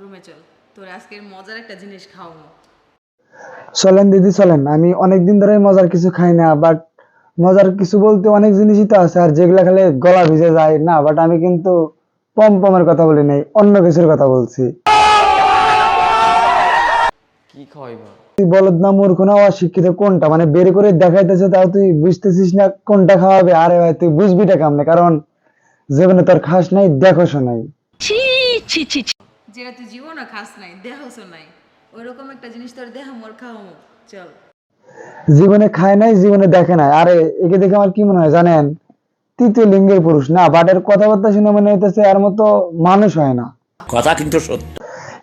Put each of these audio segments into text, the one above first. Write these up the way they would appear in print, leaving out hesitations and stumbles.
রুমে চল, তোর আজকের মজার একটা জিনিস খাওয়াবো। চলেন দিদি চলেন, আমি অনেকদিন ধরে মজার কিছু খাই না, বাট মজার কিছু বলতে অনেক জিনিসই তো আছে আর যেগুলা খেলে গলা ভিজে যায় না, বাট আমি কিন্তু পমপমের কথা বলি নাই, অন্য কিছুর কথা বলছি। কি খাওয়াইবা? তুই বলদ না মূর্খ না অশিক্ষিত কোনটা মানে বের করে দেখাইতেছে, তাও তুই বুঝতেছিস না কোনটা খাওয়াবে? আরে ভাই তুই বুঝবিটা কেমনে, কারণ জীবনে তোর খাস নাই দেখোসও নাই। যেটা তুই জীবনও খাস নাই, দেহসও নাই, ওইরকম একটা জিনিস তোর দেহ মোর খাওয়াবো। চল। জীবনে খায় নাই, জীবনে দেখে নাই। আরে একে দেখে আমার কি মনে হয় জানেন? তৃতীয় লিঙ্গের পুরুষ না, বাটের কথাবার্তা শুনে মনে হইতেছে আর মতো মানুষ হয় না। কথা কিন্তু সত্য।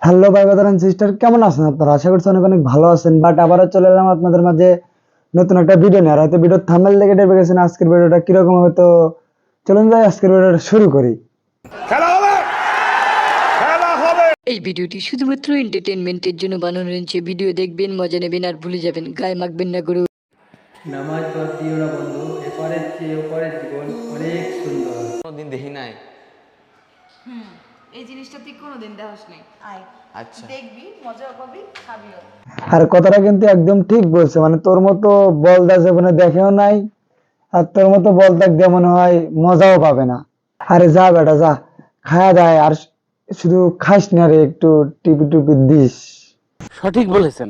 হ্যালো ভাই বাদারান সিস্টার, কেমন আছেন আপনারা? আশা করছি অনেক অনেক ভালো আছেন। বাট আবারও চলে এলাম আপনাদের মাঝে নতুন একটা ভিডিও নিয়ে। আর হয়তো ভিডিওর থাম্বনেল দেখে টেপে গেছেন আজকের ভিডিওটা কিরকম হবে, তো চলুন যাই আজকের ভিডিওটা শুরু করি। এই ভিডিওটি শুধুমাত্র এন্টারটেইনমেন্টের জন্য বানানো হয়েছে। ভিডিও দেখবেন, মজা নেবেন আর ভুলে যাবেন, গায়ে মাখবেন না গুরু। নামাজ বাদ দিও না বন্ধু, এপারের চেয়ে ওপারের জীবন অনেক সুন্দর। কোনোদিন দেখি নাই। এই জিনিসটা তুই কোনোদিন দেহস নাই, আয় আচ্ছা দেখবি, মজা পাবি, খাবিও। আর কথাটা কিন্তু একদম ঠিক বলছে, মানে তোর মতো বলদা জীবনে দেখেও নাই, আর তোর মতো বলদাক দিয়ে মনে হয় মজাও পাবে না। আরে যা বেটা যা, খায়া দায় আর শুধু খাস না রে, একটু টিপি টুপি দিস। সঠিক বলেছেন।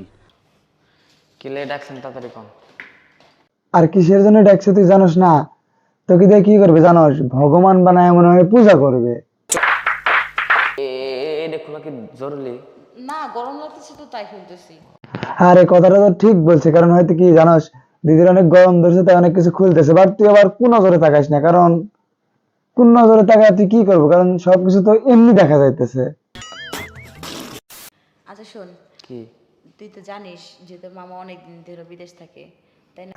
কিলে ডাকছেন তাড়াতাড়ি কম। আর কিসের জন্য ডাকছে তুই জানোস না? তোকে দিয়ে কি করবে জানোস? ভগবান বানায় মনে হয় পূজা করবে। এটা খোলা কি জরুরি? না, গরম লাগতেছে তো তাই খুলতেছি। আর এই কথাটা তো ঠিক বলছে, কারণ হয়তো কি জানোস, দিদির অনেক গরম ধরছে তাই অনেক কিছু খুলতেছে। বাট তুই আবার কোন নজরে তাকাস না, কারণ কোন নজরে তাকায় তুই কি করবো, কারণ সবকিছু তো এমনি দেখা যাইতেছে। আচ্ছা শোন, কি? তুই তো জানিস যে তোর মামা অনেক দিন ধরে বিদেশ থাকে, তাই না?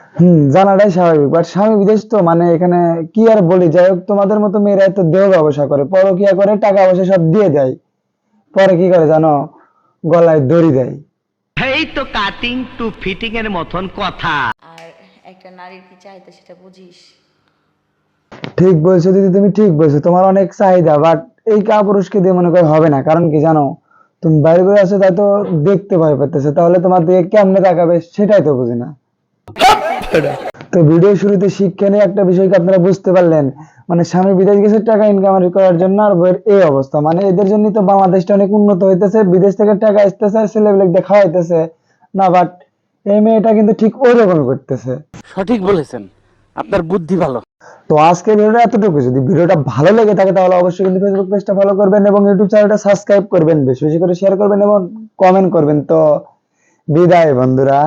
জানাটাই স্বাভাবিক, বাট স্বামী বিদেশ তো মানে এখানে কি আর বলি। যাই হোক, তোমাদের মতো মেয়েরা তো দেহ ব্যবসা করে, পরকিয়া করে, টাকা পয়সা সব দিয়ে দেয়, পরে কি করে জানো? গলায় দড়ি দেয়। এই তো কাটিং টু ফিটিং এর মতন কথা। আর একটা নারীর কি চাহিদা সেটা বুঝিস। ঠিক বলছো দিদি, তুমি ঠিক বলছো, তোমার অনেক চাহিদা, বাট এই কাপুরুষকে দিয়ে মনে করে হবে না। কারণ কি জানো, তুমি বাইরে করে আসো তাই তো দেখতে ভয় পাইতেছে, তাহলে তোমার দিকে কেমনে তাকাবে সেটাই তো বুঝি না। তো ভিডিও শুরুতে শিক্ষা নিয়ে একটা বিষয়কে আপনারা বুঝতে পারলেন, মানে স্বামী বিদেশ গেছে টাকা ইনকাম করার জন্য, আর বইয়ের এই অবস্থা। মানে এদের জন্যই তো বাংলাদেশটা অনেক উন্নত হইতেছে, বিদেশ থেকে টাকা আসতেছে আর ছেলেবেলে দেখা হইতেছে না। বাট এই মেয়েটা কিন্তু ঠিক ওই রকম করতেছে। সঠিক বলেছেন, আপনার বুদ্ধি ভালো। তো আজকের ভিডিওটা এতটুকু। যদি ভিডিওটা ভালো লেগে থাকে তাহলে অবশ্যই কিন্তু ফেসবুক পেজটা ফলো করবেন এবং ইউটিউব চ্যানেলটা সাবস্ক্রাইব করবেন, বেশি বেশি করে শেয়ার করবেন এবং কমেন্ট করবেন। তো বিদায় বন্ধুরা।